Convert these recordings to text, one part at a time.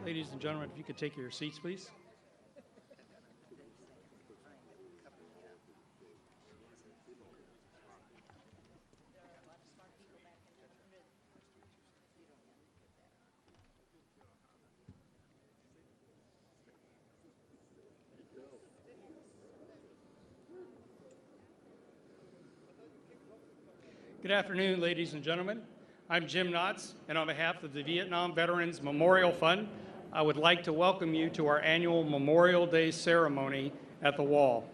Ladies and gentlemen, if you could take your seats, please. Good afternoon, ladies and gentlemen. I'm Jim Knotts, and on behalf of the Vietnam Veterans Memorial Fund, I would like to welcome you to our annual Memorial Day ceremony at the Wall.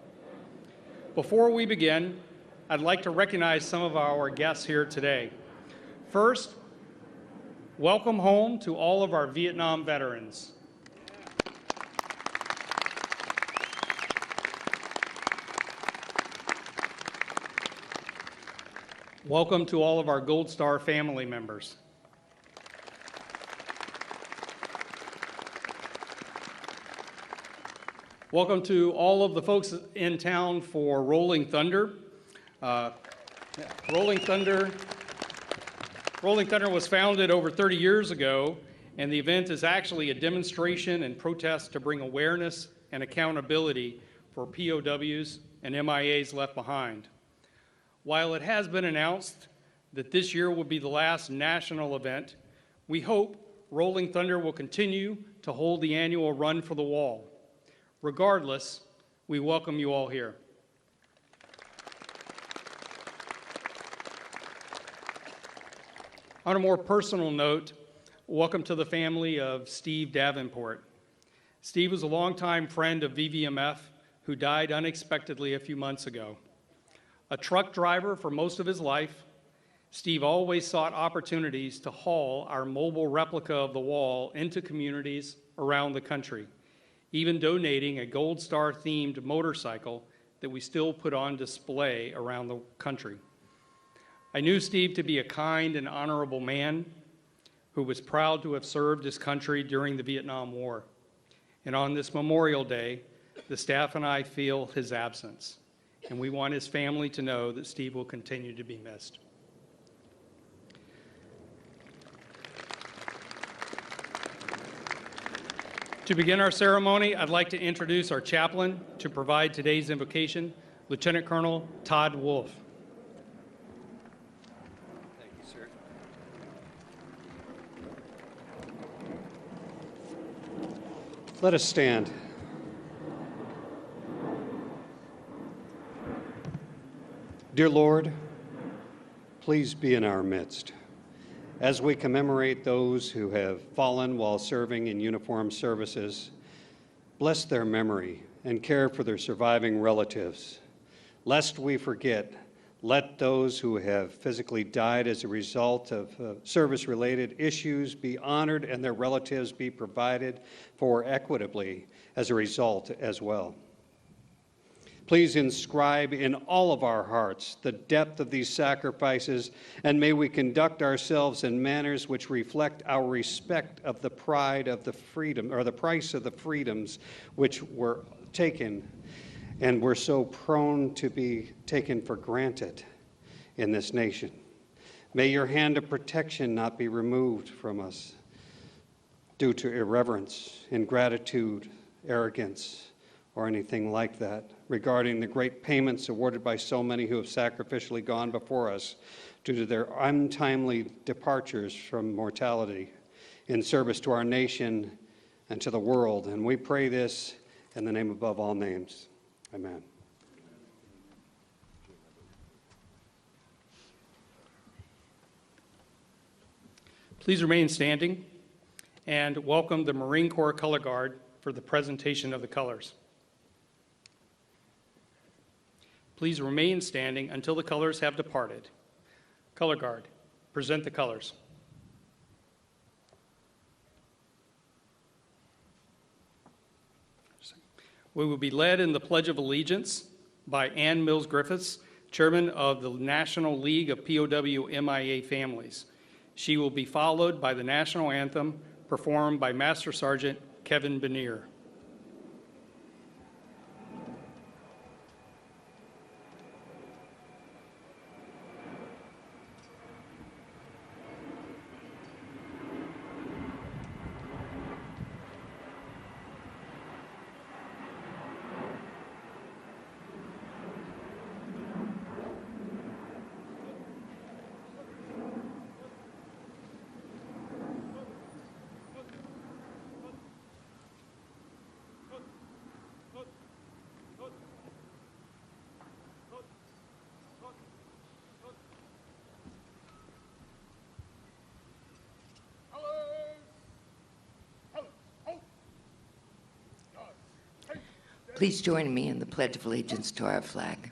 Before we begin, I'd like to recognize some of our guests here today. First, welcome home to all of our Vietnam veterans. Welcome to all of our Gold Star family members. Welcome to all of the folks in town for Rolling Thunder. Rolling Thunder was founded over 30 years ago, and the event is actually a demonstration and protest to bring awareness and accountability for POWs and MIAs left behind. While it has been announced that this year will be the last national event, we hope Rolling Thunder will continue to hold the annual Run for the Wall. Regardless, we welcome you all here. On a more personal note, welcome to the family of Steve Davenport. Steve was a longtime friend of VVMF who died unexpectedly a few months ago. A truck driver for most of his life, Steve always sought opportunities to haul our mobile replica of the Wall into communities around the country, even donating a Gold Star themed motorcycle that we still put on display around the country. I knew Steve to be a kind and honorable man who was proud to have served his country during the Vietnam War. And on this Memorial Day, the staff and I feel his absence, and we want his family to know that Steve will continue to be missed. To begin our ceremony, I'd like to introduce our chaplain to provide today's invocation, Lieutenant Colonel Todd Wolf. Thank you, sir. Let us stand. Dear Lord, please be in our midst. As we commemorate those who have fallen while serving in uniformed services, bless their memory and care for their surviving relatives. Lest we forget, let those who have physically died as a result of service-related issues be honored and their relatives be provided for equitably as a result as well. Please inscribe in all of our hearts the depth of these sacrifices, and may we conduct ourselves in manners which reflect our respect of the pride of the freedom, or the price of the freedoms which were taken and were so prone to be taken for granted in this nation. May your hand of protection not be removed from us due to irreverence, ingratitude, arrogance, or anything like that, regarding the great payments awarded by so many who have sacrificially gone before us due to their untimely departures from mortality in service to our nation and to the world. And we pray this in the name above all names. Amen. Please remain standing and welcome the Marine Corps Color Guard for the presentation of the colors. Please remain standing until the colors have departed. Color Guard, present the colors. We will be led in the Pledge of Allegiance by Ann Mills Griffiths, Chairman of the National League of POW MIA Families. She will be followed by the National Anthem performed by Master Sergeant Kevin Benier. Please join me in the Pledge of Allegiance to our flag.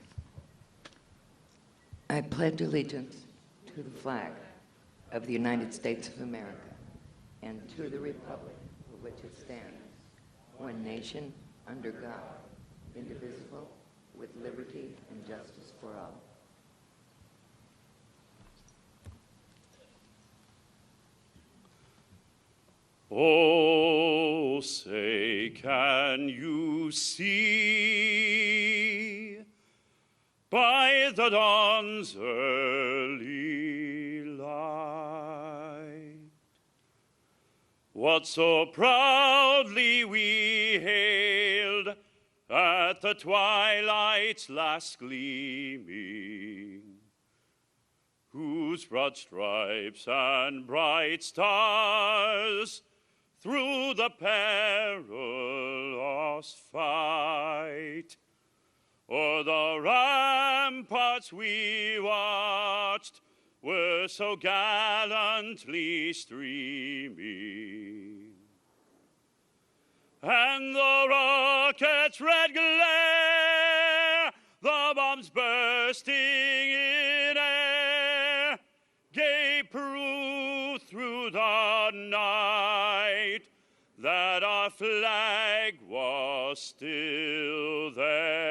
I pledge allegiance to the flag of the United States of America and to the republic for which it stands, one nation, under God, indivisible, with liberty and justice for all. Oh, say, can you see by the dawn's early light what so proudly we hailed at the twilight's last gleaming, whose broad stripes and bright stars through the perilous fight o'er the ramparts we watched were so gallantly streaming, and the rocket's red glare, the bombs bursting in air, gave proof through the night that our flag was still there.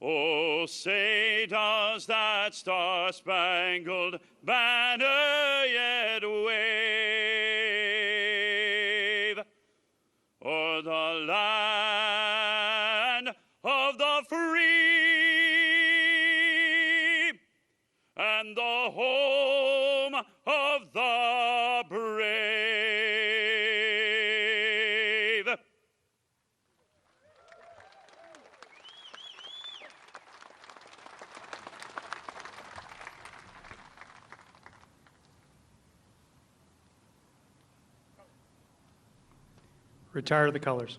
Oh, say does that star-spangled banner yet wave o'er the land of the free and the home of the brave. Retire the colors.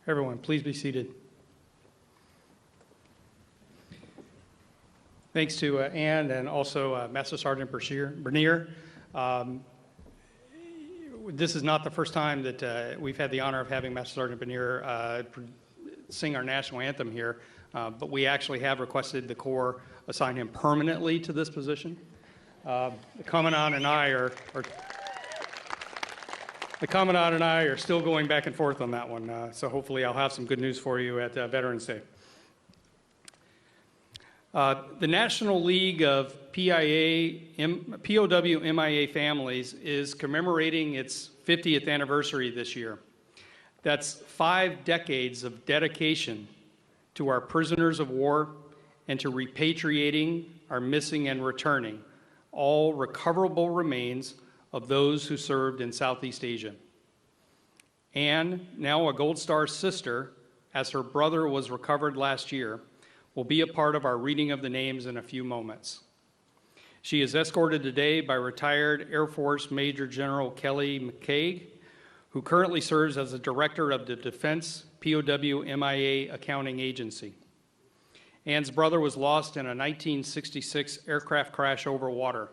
Everyone, please be seated. Thanks to Ann and also Master Sergeant Bernier. This is not the first time that we've had the honor of having Master Sergeant Bernier sing our national anthem here, but we actually have requested the Corps assign him permanently to this position. The Commandant and I are still going back and forth on that one, so hopefully I'll have some good news for you at Veterans Day. The National League of POW-MIA Families is commemorating its 50th anniversary this year. That's 5 decades of dedication to our prisoners of war and to repatriating our missing and returning, all recoverable remains of those who served in Southeast Asia. Anne, now a Gold Star sister, as her brother was recovered last year, will be a part of our reading of the names in a few moments. She is escorted today by retired Air Force Major General Kelly McCaig, who currently serves as the director of the Defense POW-MIA Accounting Agency. Anne's brother was lost in a 1966 aircraft crash over water.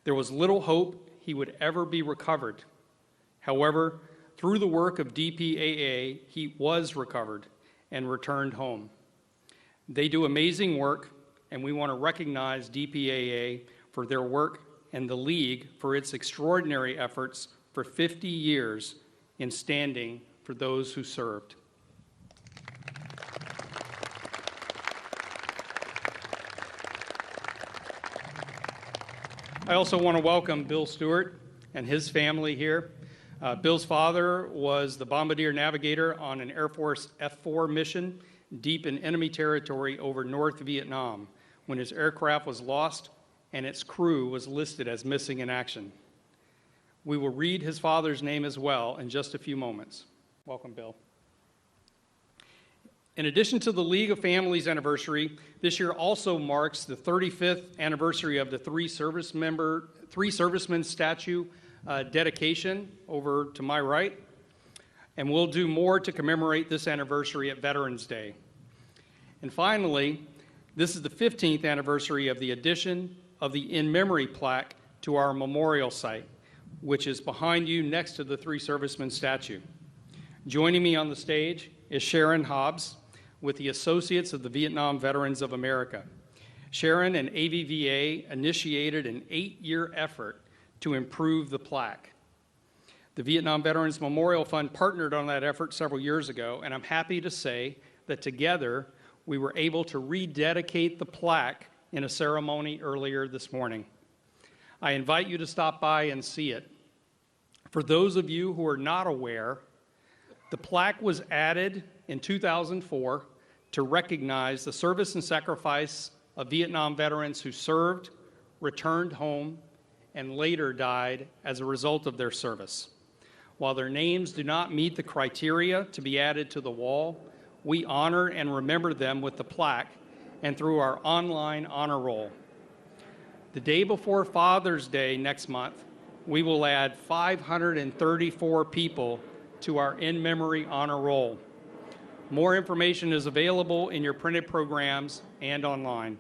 There was little hope he would ever be recovered. However, through the work of DPAA, he was recovered and returned home. They do amazing work, and we want to recognize DPAA for their work and the League for its extraordinary efforts for 50 years in standing for those who served. I also want to welcome Bill Stewart and his family here. Bill's father was the bombardier navigator on an Air Force F-4 mission deep in enemy territory over North Vietnam when his aircraft was lost and its crew was listed as missing in action. We will read his father's name as well in just a few moments. Welcome, Bill. In addition to the League of Families anniversary, this year also marks the 35th anniversary of the three servicemen statue dedication over to my right. And we'll do more to commemorate this anniversary at Veterans Day. And finally, this is the 15th anniversary of the addition of the In Memory plaque to our memorial site, which is behind you next to the three servicemen statue. Joining me on the stage is Sharon Hobbs with the Associates of the Vietnam Veterans of America. Sharon and AVVA initiated an 8-year effort to improve the plaque. The Vietnam Veterans Memorial Fund partnered on that effort several years ago, and I'm happy to say that together we were able to rededicate the plaque in a ceremony earlier this morning. I invite you to stop by and see it. For those of you who are not aware, the plaque was added in 2004 to recognize the service and sacrifice of Vietnam veterans who served, returned home, and later died as a result of their service. While their names do not meet the criteria to be added to the wall, we honor and remember them with the plaque and through our online honor roll. The day before Father's Day next month, we will add 534 people to our In Memory honor roll. More information is available in your printed programs and online.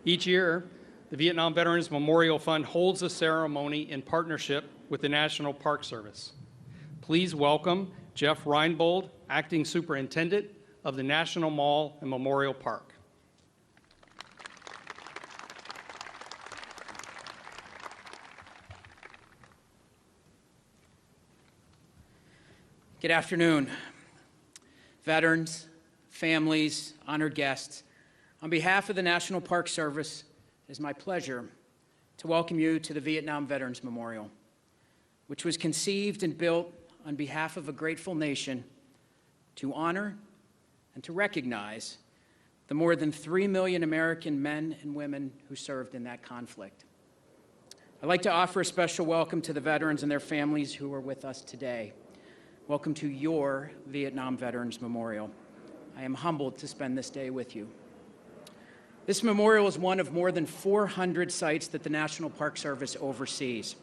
Each year, the Vietnam Veterans Memorial Fund holds a ceremony in partnership with the National Park Service. Please welcome Jeff Reinbold, Acting Superintendent of the National Mall and Memorial Park. Good afternoon, veterans, families, honored guests. On behalf of the National Park Service, it is my pleasure to welcome you to the Vietnam Veterans Memorial, which was conceived and built on behalf of a grateful nation to honor and to recognize the more than 3 million American men and women who served in that conflict. I'd like to offer a special welcome to the veterans and their families who are with us today. Welcome to your Vietnam Veterans Memorial. I am humbled to spend this day with you. This memorial is one of more than 400 sites that the National Park Service oversees,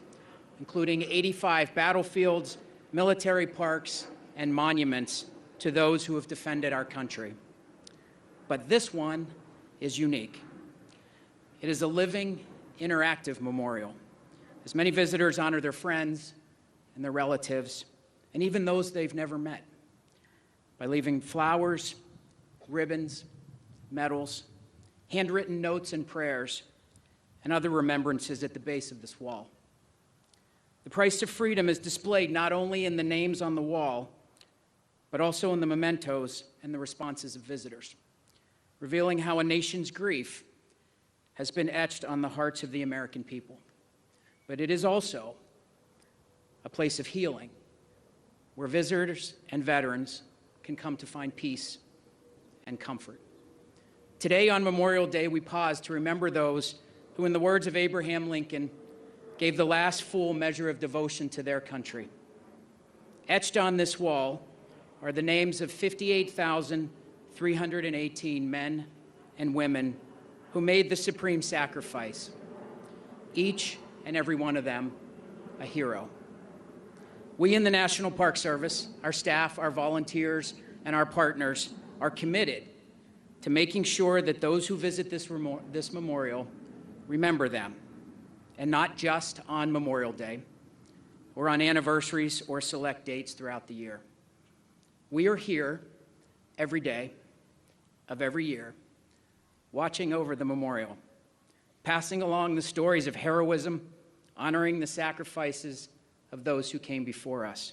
including 85 battlefields, military parks, and monuments to those who have defended our country. But this one is unique. It is a living, interactive memorial, as many visitors honor their friends and their relatives, and even those they've never met, by leaving flowers, ribbons, medals, handwritten notes and prayers, and other remembrances at the base of this wall. The price of freedom is displayed not only in the names on the wall, but also in the mementos and the responses of visitors, revealing how a nation's grief has been etched on the hearts of the American people. But it is also a place of healing, where visitors and veterans can come to find peace and comfort. Today, on Memorial Day, we pause to remember those who, in the words of Abraham Lincoln, gave the last full measure of devotion to their country. Etched on this wall are the names of 58,318 men and women who made the supreme sacrifice, each and every one of them a hero. We in the National Park Service, our staff, our volunteers, and our partners are committed to making sure that those who visit this memorial remember them, and not just on Memorial Day or on anniversaries or select dates throughout the year. We are here every day of every year, watching over the memorial, passing along the stories of heroism, honoring the sacrifices of those who came before us.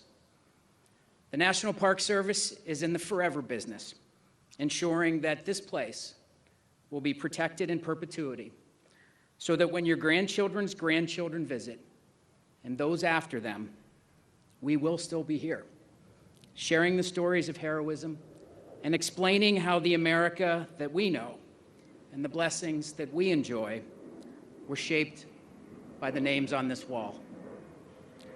The National Park Service is in the forever business, ensuring that this place will be protected in perpetuity, so that when your grandchildren's grandchildren visit, and those after them, we will still be here, sharing the stories of heroism and explaining how the America that we know and the blessings that we enjoy were shaped by the names on this wall.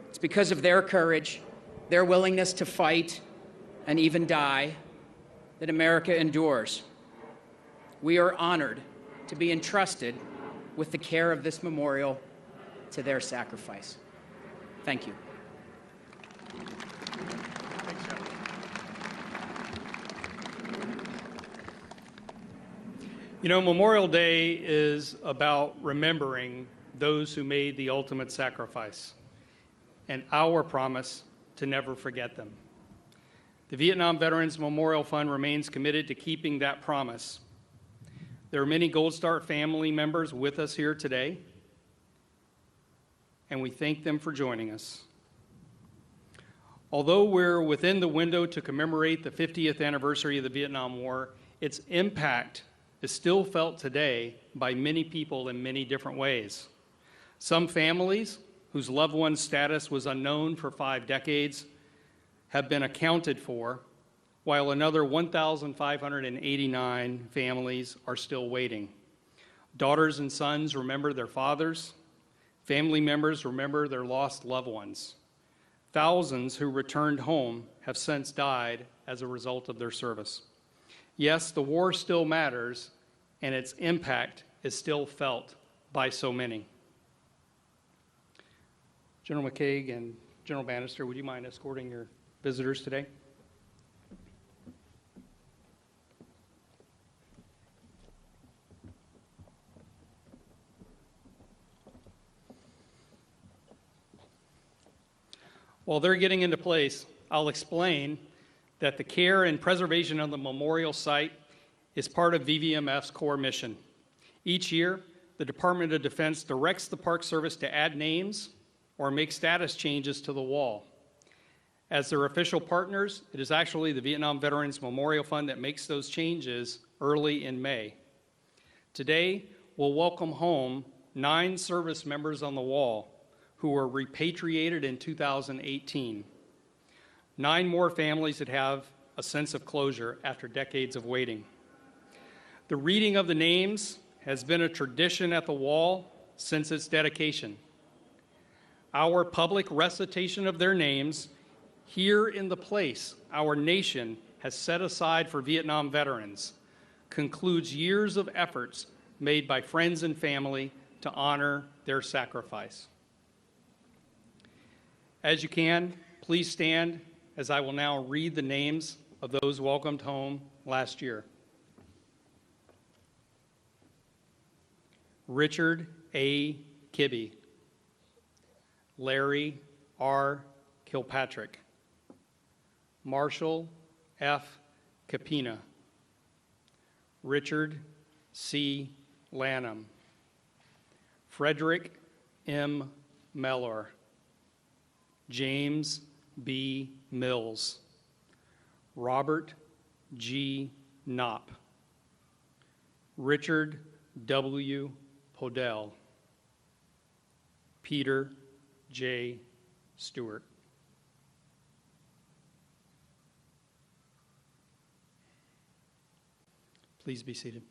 It's because of their courage, their willingness to fight and even die that America endures. We are honored to be entrusted with the care of this memorial to their sacrifice. Thank you. You know, Memorial Day is about remembering those who made the ultimate sacrifice and our promise to never forget them. The Vietnam Veterans Memorial Fund remains committed to keeping that promise. There are many Gold Star family members with us here today, and we thank them for joining us. Although we're within the window to commemorate the 50th anniversary of the Vietnam War, its impact is still felt today by many people in many different ways. Some families whose loved one's status was unknown for 5 decades have been accounted for, while another 1,589 families are still waiting. Daughters and sons remember their fathers. Family members remember their lost loved ones. Thousands who returned home have since died as a result of their service. Yes, the war still matters, and its impact is still felt by so many. General McCaig and General Bannister, would you mind escorting your visitors today? While they're getting into place, I'll explain that the care and preservation of the memorial site is part of VVMF's core mission. Each year, the Department of Defense directs the Park Service to add names or make status changes to the wall. As their official partners, it is actually the Vietnam Veterans Memorial Fund that makes those changes early in May. Today, we'll welcome home 9 service members on the wall who were repatriated in 2018. 9 more families that have a sense of closure after decades of waiting. The reading of the names has been a tradition at the wall since its dedication. Our public recitation of their names here in the place our nation has set aside for Vietnam veterans concludes years of efforts made by friends and family to honor their sacrifice. As you can, please stand as I will now read the names of those welcomed home last year. Richard A. Kibbe, Larry R. Kilpatrick, Marshall F. Capina, Richard C. Lanham, Frederick M. Mellor, James B. Mills, Robert G. Knopp, Richard W. Podell, Peter J. Stewart. Please be seated.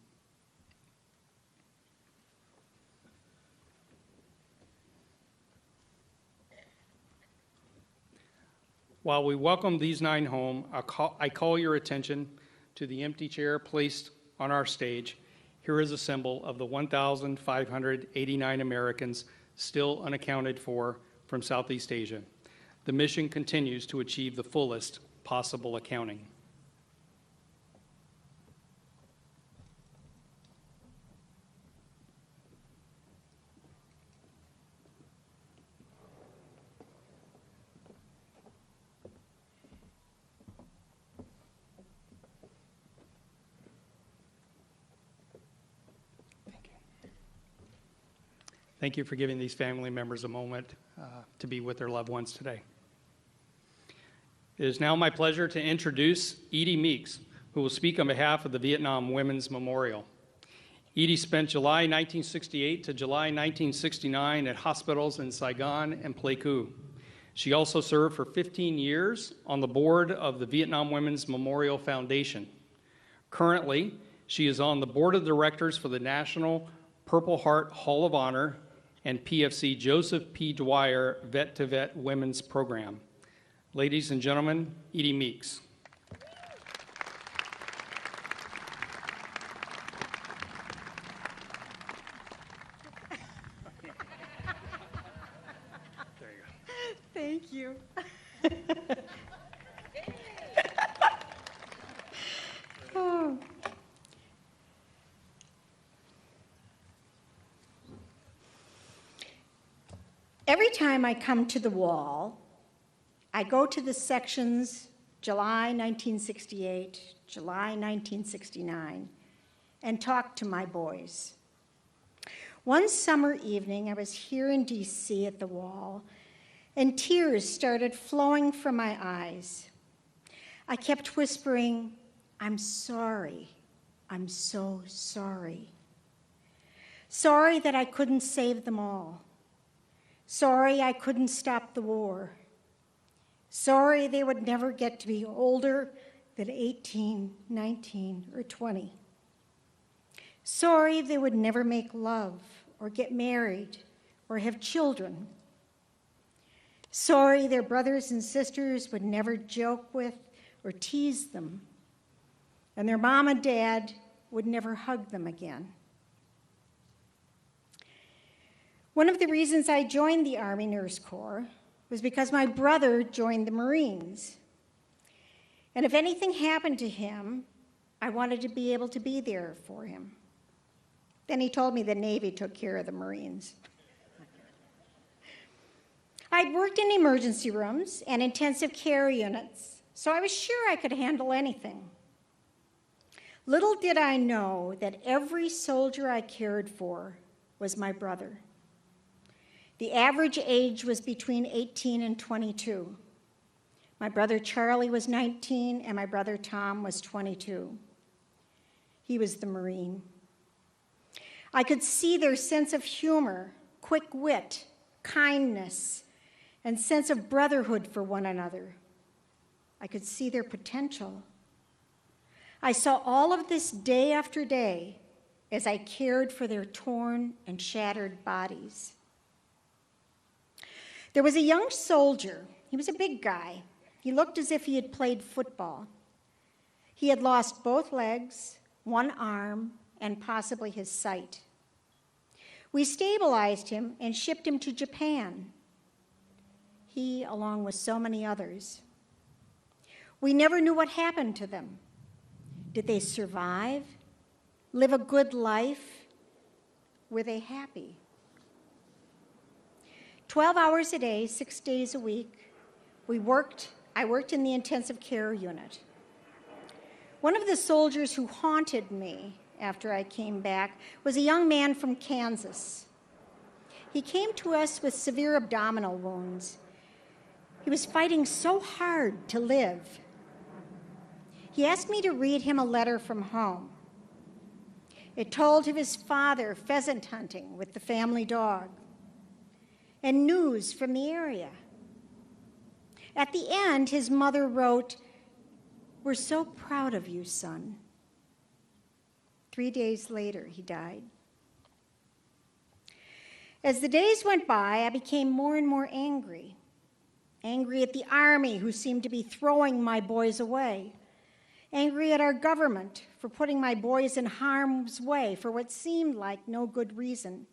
While we welcome these 9 home, I call your attention to the empty chair placed on our stage. Here is a symbol of the 1,589 Americans still unaccounted for from Southeast Asia. The mission continues to achieve the fullest possible accounting. Thank you for giving these family members a moment to be with their loved ones today. It is now my pleasure to introduce Edie Meeks, who will speak on behalf of the Vietnam Women's Memorial. Edie spent July 1968 to July 1969 at hospitals in Saigon and Pleiku. She also served for 15 years on the board of the Vietnam Women's Memorial Foundation. Currently, she is on the board of directors for the National Purple Heart Hall of Honor and PFC Joseph P. Dwyer Vet-to-Vet Women's Program. Ladies and gentlemen, Edie Meeks. you. Oh. Every time I come to the wall, I go to the sections July 1968, July 1969, and talk to my boys. One summer evening, I was here in DC at the wall, and tears started flowing from my eyes. I kept whispering, "I'm sorry. I'm so sorry. Sorry that I couldn't save them all. Sorry I couldn't stop the war. Sorry they would never get to be older than 18, 19, or 20. Sorry they would never make love or get married or have children. Sorry their brothers and sisters would never joke with or tease them, and their mom and dad would never hug them again." One of the reasons I joined the Army Nurse Corps was because my brother joined the Marines. And if anything happened to him, I wanted to be able to be there for him. Then he told me the Navy took care of the Marines. I'd worked in emergency rooms and intensive care units, so I was sure I could handle anything. Little did I know that every soldier I cared for was my brother. The average age was between 18 and 22. My brother Charlie was 19, and my brother Tom was 22. He was the Marine. I could see their sense of humor, quick wit, kindness, and sense of brotherhood for one another. I could see their potential. I saw all of this day after day as I cared for their torn and shattered bodies. There was a young soldier. He was a big guy. He looked as if he had played football. He had lost both legs, one arm, and possibly his sight. We stabilized him and shipped him to Japan. He, along with so many others. We never knew what happened to them. Did they survive? Live a good life? Were they happy? 12 hours a day, 6 days a week, I worked in the intensive care unit. One of the soldiers who haunted me after I came back was a young man from Kansas. He came to us with severe abdominal wounds. He was fighting so hard to live. He asked me to read him a letter from home. It told of his father pheasant hunting with the family dog, and news from the area. At the end, his mother wrote, "We're so proud of you, son." 3 days later, he died. As the days went by, I became more and more angry. Angry at the Army, who seemed to be throwing my boys away. Angry at our government for putting my boys in harm's way for what seemed like no good reason.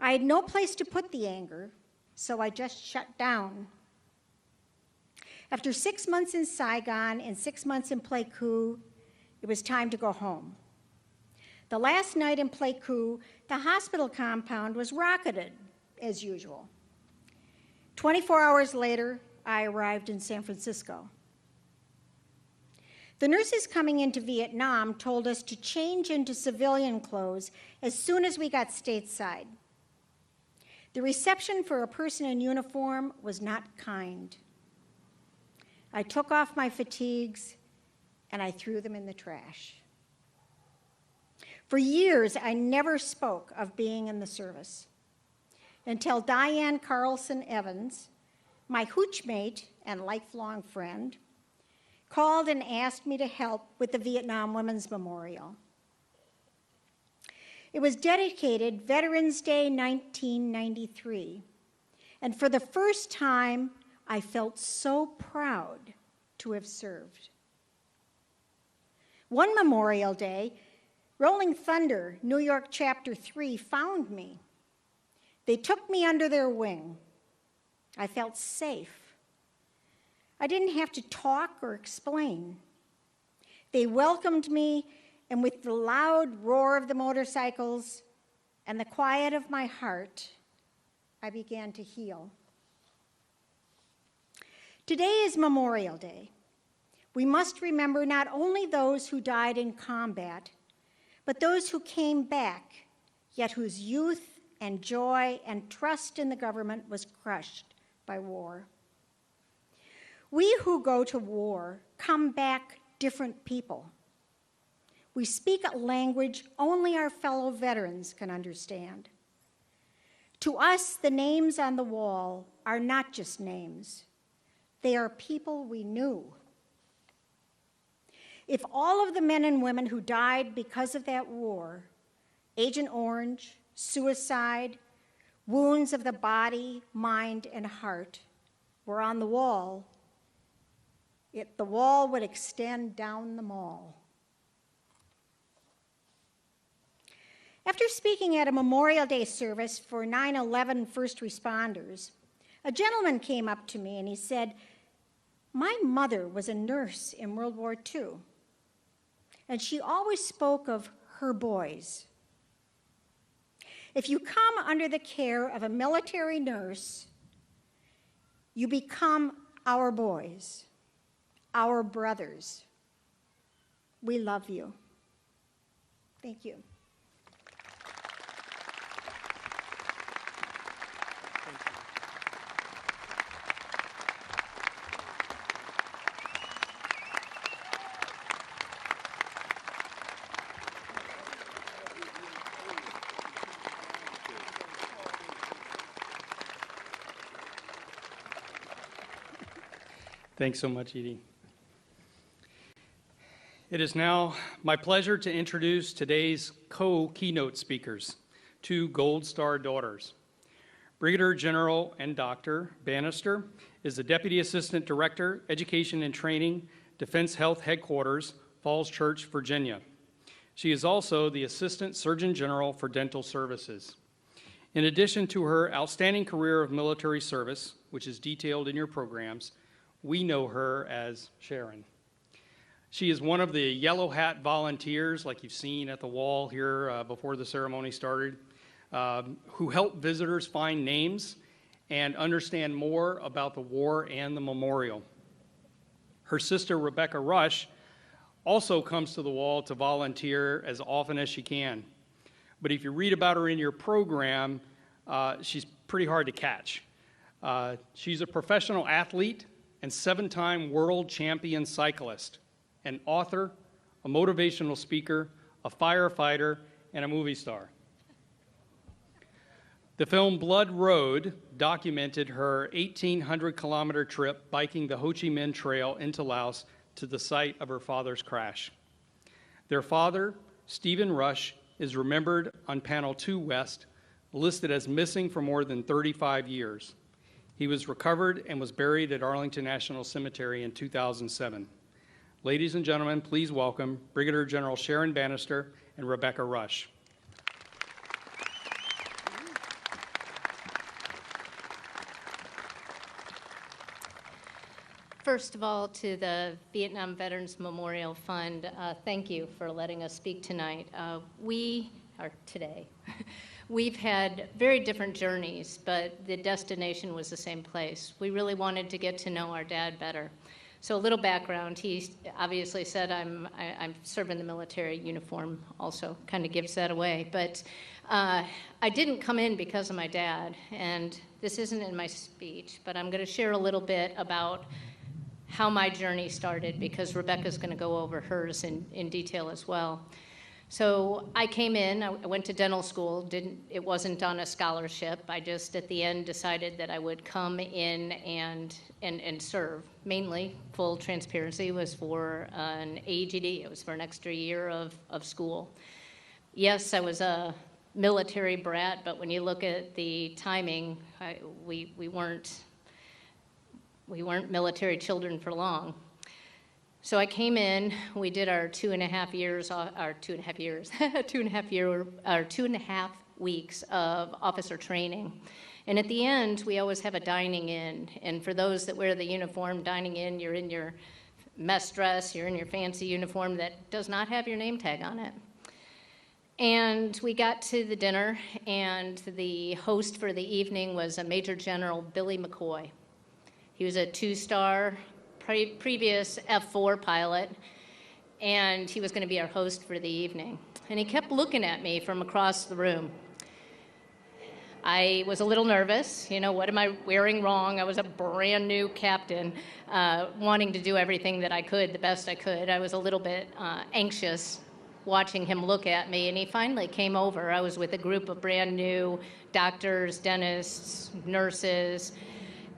I had no place to put the anger, so I just shut down. After 6 months in Saigon and 6 months in Pleiku, it was time to go home. The last night in Pleiku, the hospital compound was rocketed, as usual. 24 hours later, I arrived in San Francisco. The nurses coming into Vietnam told us to change into civilian clothes as soon as we got stateside. The reception for a person in uniform was not kind. I took off my fatigues and I threw them in the trash. For years, I never spoke of being in the service until Diane Carlson Evans, my hoochmate and lifelong friend, called and asked me to help with the Vietnam Women's Memorial. It was dedicated Veterans Day 1993, and for the first time, I felt so proud to have served. One Memorial Day, Rolling Thunder, New York Chapter 3, found me. They took me under their wing. I felt safe. I didn't have to talk or explain. They welcomed me, and with the loud roar of the motorcycles and the quiet of my heart, I began to heal. Today is Memorial Day. We must remember not only those who died in combat, but those who came back, yet whose youth and joy and trust in the government was crushed by war. We who go to war come back different people. We speak a language only our fellow veterans can understand. To us, the names on the wall are not just names. They are people we knew. If all of the men and women who died because of that war, Agent Orange, suicide, wounds of the body, mind, and heart, were on the wall, the wall would extend down the mall. After speaking at a Memorial Day service for 9/11 first responders, a gentleman came up to me and he said, "My mother was a nurse in World War II, and she always spoke of her boys." If you come under the care of a military nurse, you become our boys, our brothers. We love you. Thank you. Thanks so much, Edie. It is now my pleasure to introduce today's co-keynote speakers, two Gold Star daughters. Brigadier General and Dr. Bannister is the Deputy Assistant Director, Education and Training, Defense Health Headquarters, Falls Church, Virginia. She is also the Assistant Surgeon General for Dental Services. In addition to her outstanding career of military service, which is detailed in your programs, we know her as Sharon. She is one of the yellow hat volunteers, like you've seen at the wall here before the ceremony started, who help visitors find names and understand more about the war and the memorial. Her sister, Rebecca Rush, also comes to the wall to volunteer as often as she can. But if you read about her in your program, she's pretty hard to catch. She's a professional athlete and 7-time world champion cyclist, an author, a motivational speaker, a firefighter, and a movie star. The film Blood Road documented her 1,800-kilometer trip biking the Ho Chi Minh Trail into Laos to the site of her father's crash. Their father, Stephen Rush, is remembered on Panel 2 West, listed as missing for more than 35 years. He was recovered and was buried at Arlington National Cemetery in 2007. Ladies and gentlemen, please welcome Brigadier General Sharon Bannister and Rebecca Rush. First of all, to the Vietnam Veterans Memorial Fund, thank you for letting us speak tonight. Today. We've had very different journeys, but the destination was the same place. We really wanted to get to know our dad better. So a little background, he obviously said I'm serving the military uniform, also kind of gives that away. But I didn't come in because of my dad, and this isn't in my speech, but I'm going to share a little bit about how my journey started, because Rebecca's going to go over hers in detail as well. So I came in, I went to dental school, it wasn't on a scholarship. I just at the end decided that I would come in and serve. Mainly, full transparency, was for an AGD. It was for an extra year of school. Yes, I was a military brat, but when you look at the timing, we weren't military children for long. So I came in, we did our 2.5 weeks of officer training. And at the end, we always have a dining in. And for those that wear the uniform, dining in, you're in your mess dress, you're in your fancy uniform that does not have your name tag on it. And we got to the dinner, and the host for the evening was a Major General Billy McCoy. He was a 2-star previous F-4 pilot, and he was going to be our host for the evening. And he kept looking at me from across the room. I was a little nervous. You know, what am I wearing wrong? I was a brand new captain, wanting to do everything that I could, the best I could. I was a little bit anxious watching him look at me, and he finally came over. I was with a group of brand new doctors, dentists, nurses,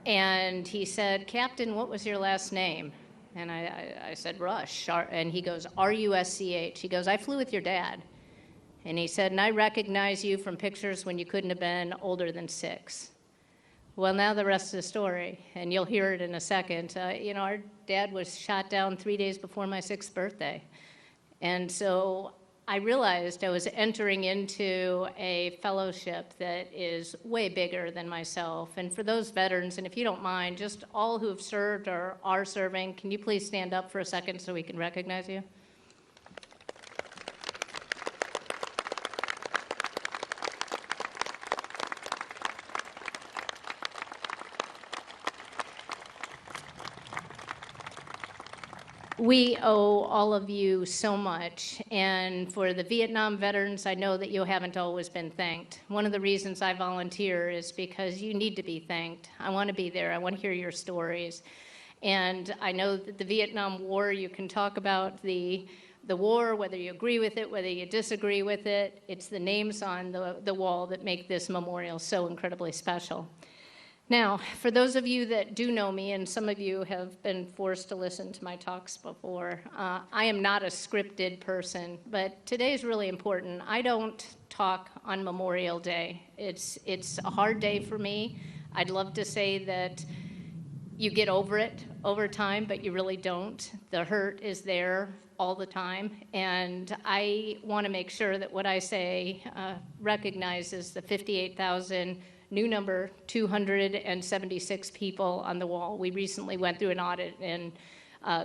and he said, "Captain, what was your last name?" And I said, "Rush." And he goes, "R-U-S-C-H." He goes, "I flew with your dad." And he said, "And I recognize you from pictures when you couldn't have been older than 6. Well, now the rest of the story, and you'll hear it in a second. You know, our dad was shot down 3 days before my 6th birthday. And so I realized I was entering into a fellowship that is way bigger than myself. And for those veterans, and if you don't mind, just all who have served or are serving, can you please stand up for a second so we can recognize you? We owe all of you so much, and for the Vietnam veterans, I know that you haven't always been thanked. One of the reasons I volunteer is because you need to be thanked. I want to be there. I want to hear your stories. And I know that the Vietnam War, you can talk about the war, whether you agree with it, whether you disagree with it. It's the names on the wall that make this memorial so incredibly special. Now, for those of you that do know me, and some of you have been forced to listen to my talks before, I am not a scripted person, but today is really important. I don't talk on Memorial Day. It's a hard day for me. I'd love to say that you get over it over time, but you really don't. The hurt is there all the time, and I want to make sure that what I say recognizes the 58,000 new number, 276 people on the wall. We recently went through an audit and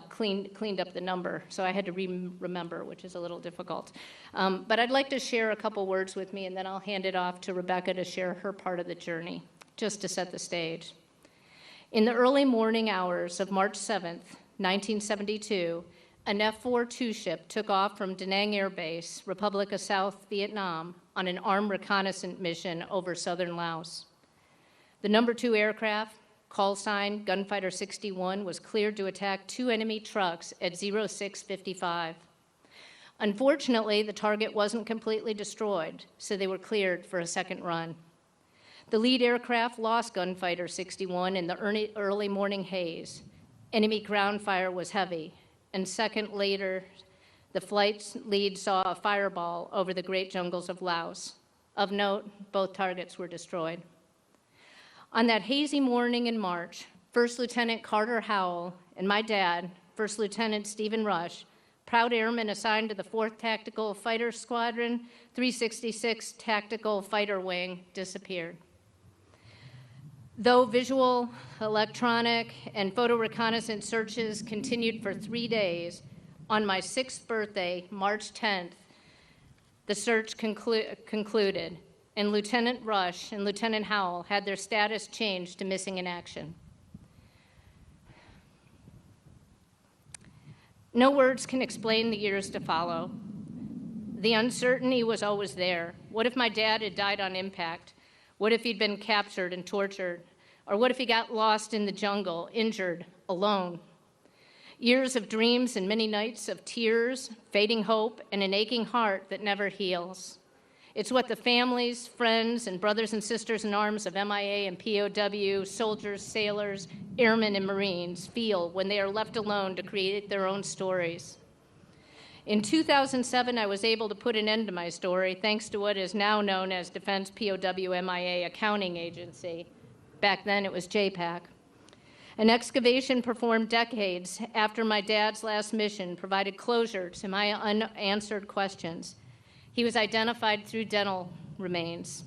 cleaned up the number, so I had to remember, which is a little difficult. But I'd like to share a couple words with me, and then I'll hand it off to Rebecca to share her part of the journey, just to set the stage. In the early morning hours of March 7th, 1972, an F-4 ship took off from Da Nang Air Base, Republic of South Vietnam, on an armed reconnaissance mission over southern Laos. The number 2 aircraft, call sign Gunfighter 61, was cleared to attack 2 enemy trucks at 0655. Unfortunately, the target wasn't completely destroyed, so they were cleared for a second run. The lead aircraft lost Gunfighter 61 in the early morning haze. Enemy ground fire was heavy, and second later, the flight's lead saw a fireball over the great jungles of Laos. Of note, both targets were destroyed. On that hazy morning in March, First Lieutenant Carter Howell and my dad, First Lieutenant Stephen Rush, proud airmen assigned to the 4th Tactical Fighter Squadron, 366 Tactical Fighter Wing, disappeared. Though visual, electronic, and photo reconnaissance searches continued for 3 days, on my 6th birthday, March 10th, the search concluded, and Lieutenant Rush and Lieutenant Howell had their status changed to missing in action. No words can explain the years to follow. The uncertainty was always there. What if my dad had died on impact? What if he'd been captured and tortured? Or what if he got lost in the jungle, injured, alone? Years of dreams and many nights of tears, fading hope, and an aching heart that never heals. It's what the families, friends, and brothers and sisters in arms of MIA and POW, soldiers, sailors, airmen, and Marines feel when they are left alone to create their own stories. In 2007, I was able to put an end to my story thanks to what is now known as Defense POW MIA Accounting Agency. Back then, it was JPAC. An excavation performed decades after my dad's last mission provided closure to my unanswered questions. He was identified through dental remains.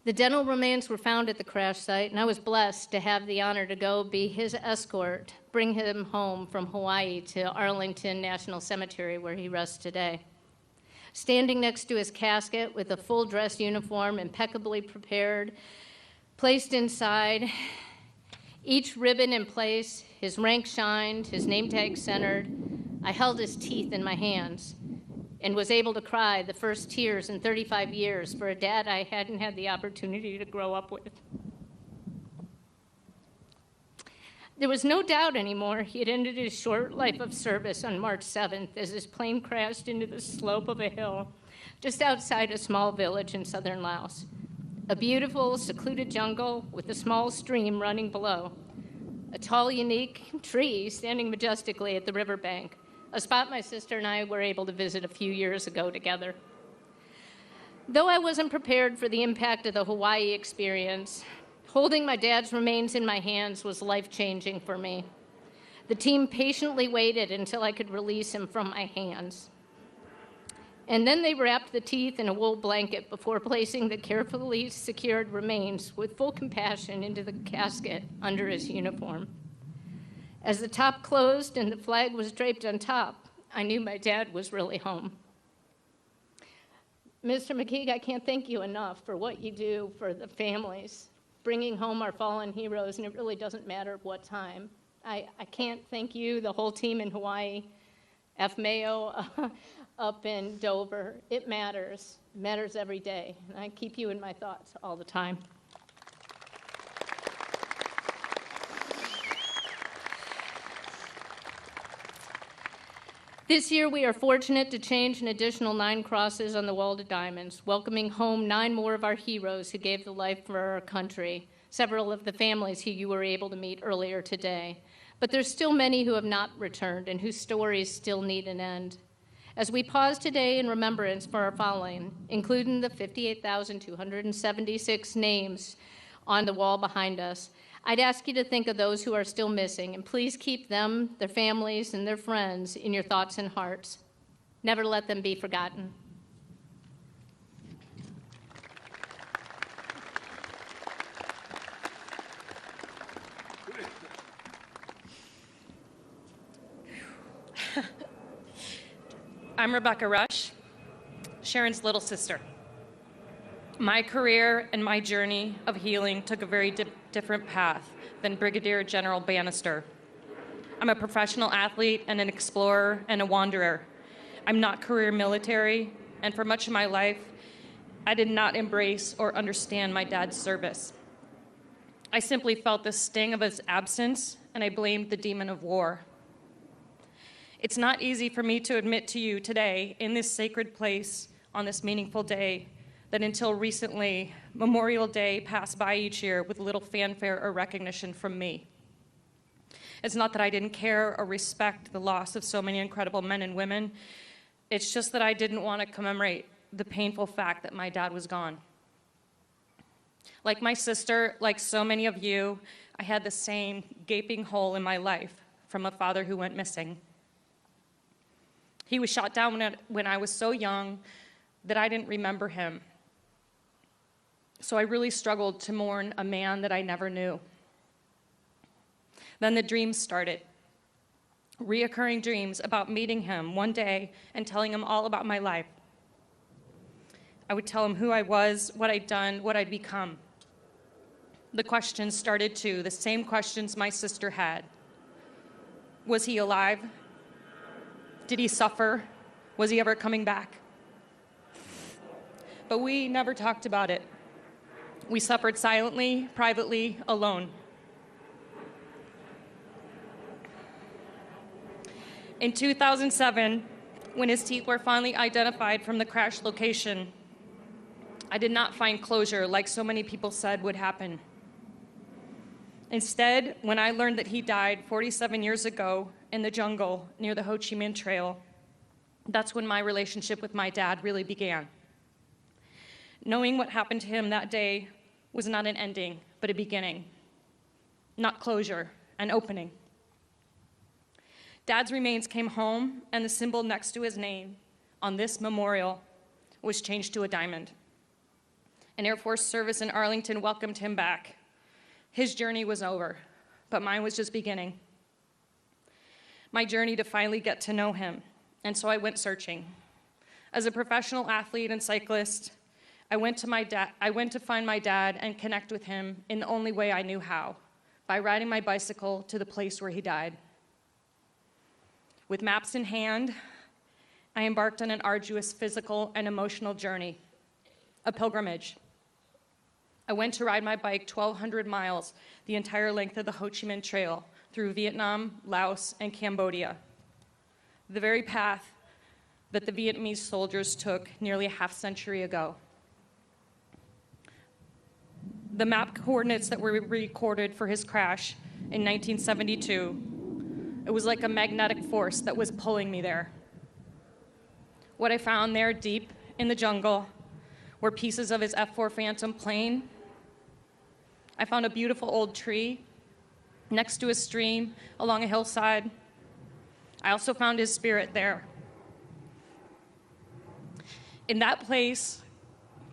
The dental remains were found at the crash site, and I was blessed to have the honor to go be his escort, bring him home from Hawaii to Arlington National Cemetery, where he rests today. Standing next to his casket with a full dress uniform impeccably prepared, placed inside, each ribbon in place, his rank shined, his name tag centered, I held his teeth in my hands and was able to cry the first tears in 35 years for a dad I hadn't had the opportunity to grow up with. There was no doubt anymore he had ended his short life of service on March 7th as his plane crashed into the slope of a hill just outside a small village in southern Laos. A beautiful, secluded jungle with a small stream running below. A tall, unique tree standing majestically at the riverbank, a spot my sister and I were able to visit a few years ago together. Though I wasn't prepared for the impact of the Hawaii experience, holding my dad's remains in my hands was life-changing for me. The team patiently waited until I could release him from my hands. And then they wrapped the teeth in a wool blanket before placing the carefully secured remains with full compassion into the casket under his uniform. As the top closed and the flag was draped on top, I knew my dad was really home. Mr. McKeague, I can't thank you enough for what you do for the families, bringing home our fallen heroes, and it really doesn't matter what time. I can't thank you, the whole team in Hawaii, F. Mayo up in Dover. It matters every day, and I keep you in my thoughts all the time. This year, we are fortunate to change an additional 9 crosses on the wall to diamonds, welcoming home 9 more of our heroes who gave the life for our country, several of the families who you were able to meet earlier today. But there's still many who have not returned and whose stories still need an end. As we pause today in remembrance for our fallen, including the 58,276 names on the wall behind us, I'd ask you to think of those who are still missing, and please keep them, their families, and their friends in your thoughts and hearts. Never let them be forgotten. I'm Rebecca Rush, Sharon's little sister. My career and my journey of healing took a very different path than Brigadier General Bannister. I'm a professional athlete and an explorer and a wanderer. I'm not career military, and for much of my life, I did not embrace or understand my dad's service. I simply felt the sting of his absence, and I blamed the demon of war. It's not easy for me to admit to you today, in this sacred place, on this meaningful day, that until recently, Memorial Day passed by each year with little fanfare or recognition from me. It's not that I didn't care or respect the loss of so many incredible men and women. It's just that I didn't want to commemorate the painful fact that my dad was gone. Like my sister, like so many of you, I had the same gaping hole in my life from a father who went missing. He was shot down when I was so young that I didn't remember him. So I really struggled to mourn a man that I never knew. Then the dreams started. Reoccurring dreams about meeting him one day and telling him all about my life. I would tell him who I was, what I'd done, what I'd become. The questions started too, the same questions my sister had. Was he alive? Did he suffer? Was he ever coming back? But we never talked about it. We suffered silently, privately, alone. In 2007, when his teeth were finally identified from the crash location, I did not find closure like so many people said would happen. Instead, when I learned that he died 47 years ago in the jungle near the Ho Chi Minh Trail, that's when my relationship with my dad really began. Knowing what happened to him that day was not an ending, but a beginning. Not closure, an opening. Dad's remains came home, and the symbol next to his name on this memorial was changed to a diamond. An Air Force service in Arlington welcomed him back. His journey was over, but mine was just beginning. My journey to finally get to know him, and so I went searching. As a professional athlete and cyclist, I went to find my dad and connect with him in the only way I knew how, by riding my bicycle to the place where he died. With maps in hand, I embarked on an arduous physical and emotional journey, a pilgrimage. I went to ride my bike 1,200 miles, the entire length of the Ho Chi Minh Trail, through Vietnam, Laos, and Cambodia. The very path that the Vietnamese soldiers took nearly a half-century ago. The map coordinates that were recorded for his crash in 1972, it was like a magnetic force that was pulling me there. What I found there deep in the jungle were pieces of his F-4 Phantom plane. I found a beautiful old tree next to a stream along a hillside. I also found his spirit there. In that place,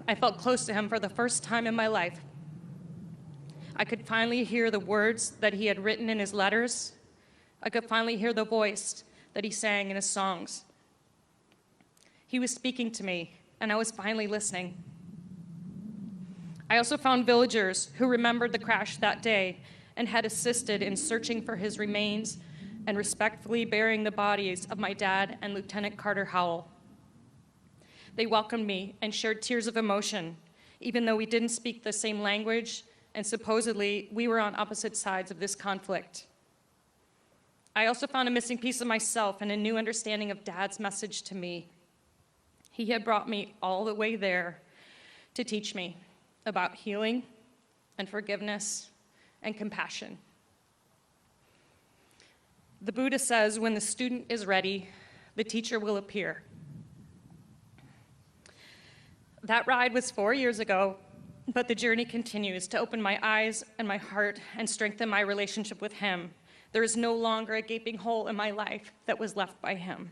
I felt close to him for the first time in my life. I could finally hear the words that he had written in his letters. I could finally hear the voice that he sang in his songs. He was speaking to me, and I was finally listening. I also found villagers who remembered the crash that day and had assisted in searching for his remains and respectfully burying the bodies of my dad and Lieutenant Carter Howell. They welcomed me and shared tears of emotion, even though we didn't speak the same language and supposedly we were on opposite sides of this conflict. I also found a missing piece of myself and a new understanding of Dad's message to me. He had brought me all the way there to teach me about healing and forgiveness and compassion. The Buddha says, when the student is ready, the teacher will appear. That ride was 4 years ago, but the journey continues to open my eyes and my heart and strengthen my relationship with him. There is no longer a gaping hole in my life that was left by him.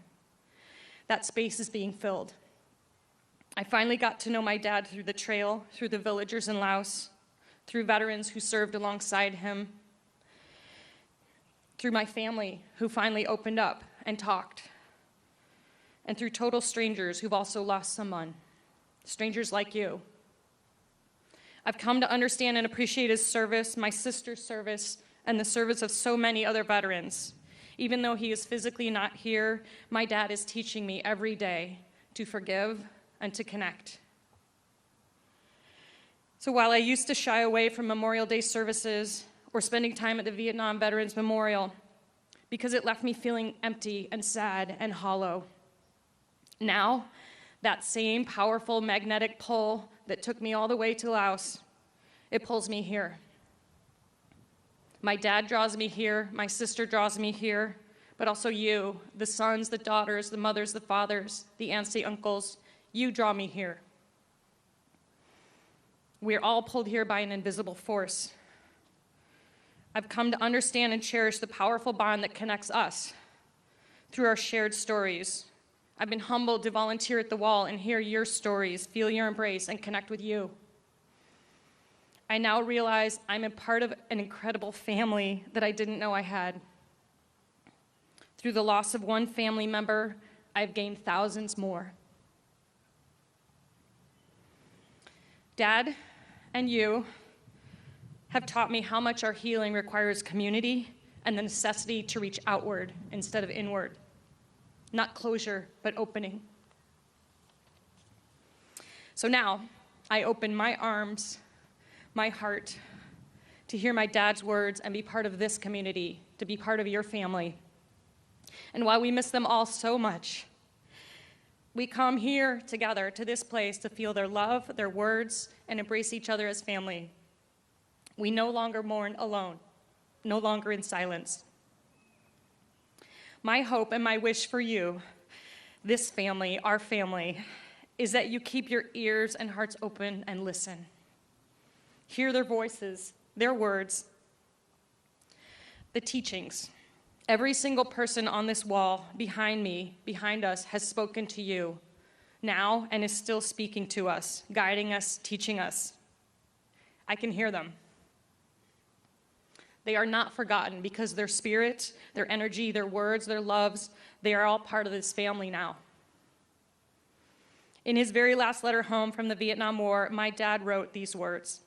That space is being filled. I finally got to know my dad through the trail, through the villagers in Laos, through veterans who served alongside him, through my family who finally opened up and talked, and through total strangers who've also lost someone, strangers like you. I've come to understand and appreciate his service, my sister's service, and the service of so many other veterans. Even though he is physically not here, my dad is teaching me every day to forgive and to connect. So while I used to shy away from Memorial Day services or spending time at the Vietnam Veterans Memorial because it left me feeling empty and sad and hollow, now that same powerful magnetic pull that took me all the way to Laos, it pulls me here. My dad draws me here, my sister draws me here, but also you, the sons, the daughters, the mothers, the fathers, the aunts, the uncles, you draw me here. We're all pulled here by an invisible force. I've come to understand and cherish the powerful bond that connects us through our shared stories. I've been humbled to volunteer at the wall and hear your stories, feel your embrace, and connect with you. I now realize I'm a part of an incredible family that I didn't know I had. Through the loss of one family member, I've gained thousands more. Dad and you have taught me how much our healing requires community and the necessity to reach outward instead of inward. Not closure, but opening. So now, I open my arms, my heart, to hear my dad's words and be part of this community, to be part of your family. And while we miss them all so much, we come here together to this place to feel their love, their words, and embrace each other as family. We no longer mourn alone, no longer in silence. My hope and my wish for you, this family, our family, is that you keep your ears and hearts open and listen. Hear their voices, their words, the teachings. Every single person on this wall, behind me, behind us, has spoken to you, now and is still speaking to us, guiding us, teaching us. I can hear them. They are not forgotten because their spirit, their energy, their words, their loves, they are all part of this family now. In his very last letter home from the Vietnam War, my dad wrote these words: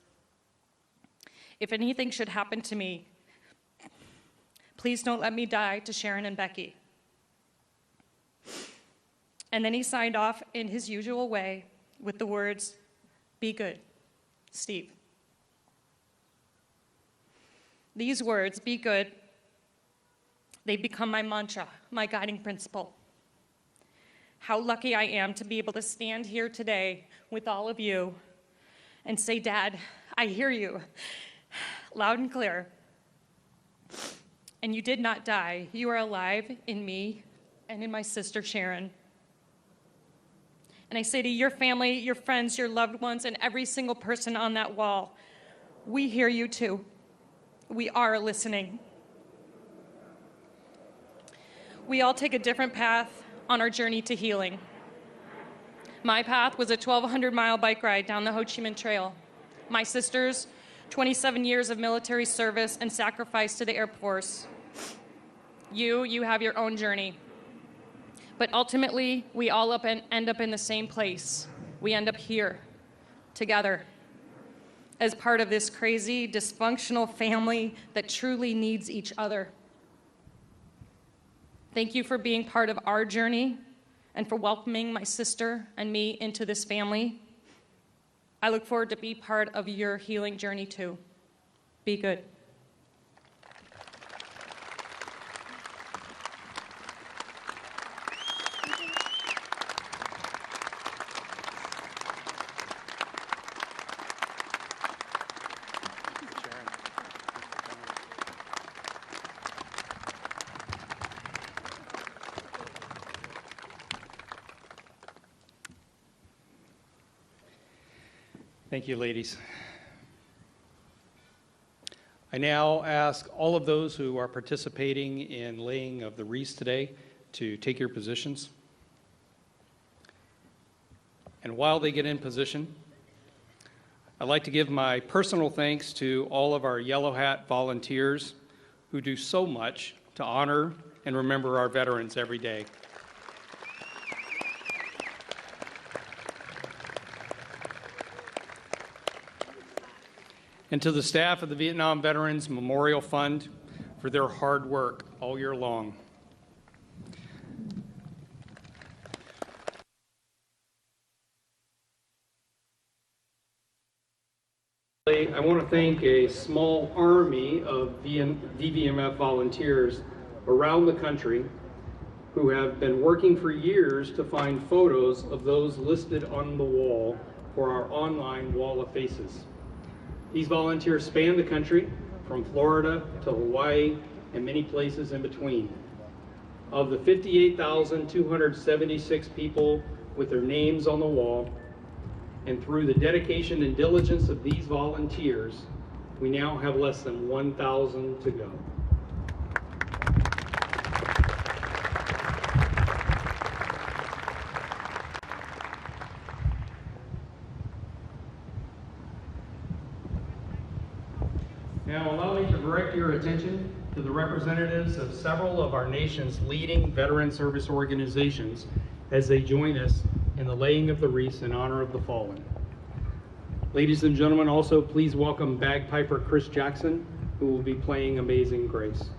"If anything should happen to me, please don't let me die to Sharon and Becky." And then he signed off in his usual way with the words, "Be good, Steve." These words, "be good," they become my mantra, my guiding principle. How lucky I am to be able to stand here today with all of you and say, "Dad, I hear you loud and clear. And you did not die. You are alive in me and in my sister Sharon." And I say to your family, your friends, your loved ones, and every single person on that wall, we hear you too. We are listening. We all take a different path on our journey to healing. My path was a 1,200-mile bike ride down the Ho Chi Minh Trail. My sister's 27 years of military service and sacrifice to the Air Force. You have your own journey. But ultimately, we all end up in the same place. We end up here, together, as part of this crazy, dysfunctional family that truly needs each other. Thank you for being part of our journey and for welcoming my sister and me into this family. I look forward to be part of your healing journey too. Be good. Thank you, ladies. I now ask all of those who are participating in laying of the wreaths today to take your positions. And while they get in position, I'd like to give my personal thanks to all of our Yellow Hat volunteers who do so much to honor and remember our veterans every day. And to the staff of the Vietnam Veterans Memorial Fund for their hard work all year long. I want to thank a small army of DVMF volunteers around the country who have been working for years to find photos of those listed on the wall for our online Wall of Faces. These volunteers span the country, from Florida to Hawaii and many places in between. Of the 58,276 people with their names on the wall, and through the dedication and diligence of these volunteers, we now have less than 1,000 to go. Now allow me to direct your attention to the representatives of several of our nation's leading veteran service organizations as they join us in the laying of the wreaths in honor of the fallen. Ladies and gentlemen, also please welcome bagpiper Chris Jackson, who will be playing Amazing Grace.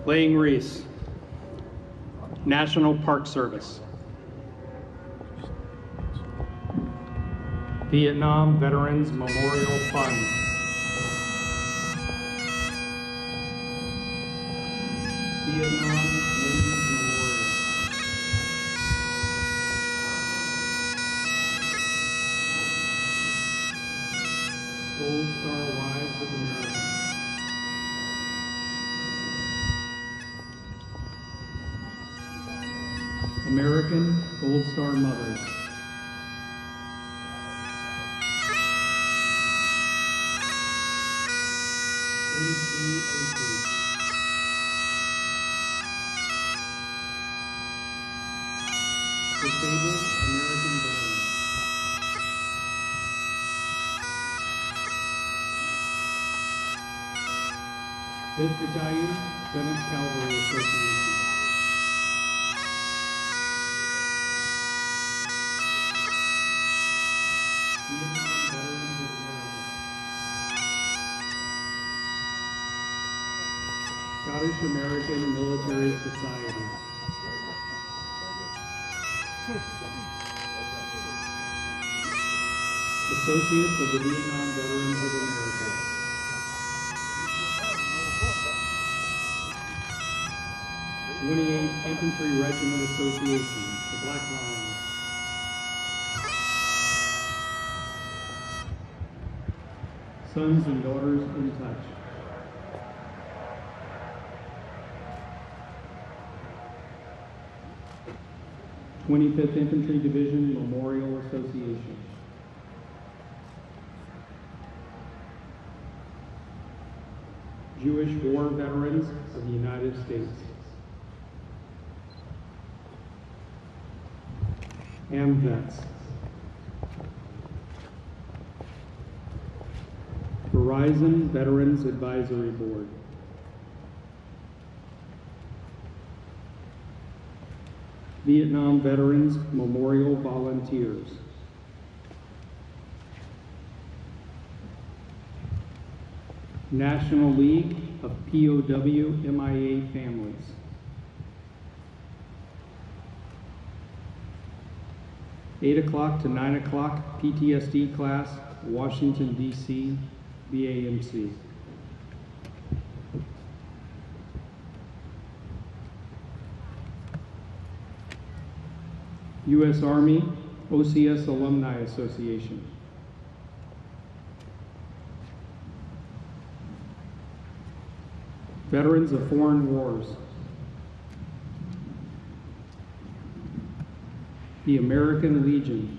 Laying wreaths. National Park Service. Vietnam Veterans Memorial Fund. Vietnam Women's Memorial. Gold Star Wives of America. American Gold Star Mothers. ACAC. Disabled American Veterans. Fifth Battalion, 7th Cavalry Association. Vietnam Veterans of America. Scottish American Military Society. Associates of the Vietnam Veterans of America. '28th Infantry Regiment Association, the Black Lions. Sons and Daughters in Touch. '25th Infantry Division Memorial Association. Jewish War Veterans of the United States. AMVETS. Verizon Veterans Advisory Board. Vietnam Veterans Memorial Volunteers. National League of POW MIA Families. Eight o'clock to 9 o'clock PTSD class, Washington, D.C., BAMC. U.S. Army OCS Alumni Association. Veterans of Foreign Wars. The American Legion.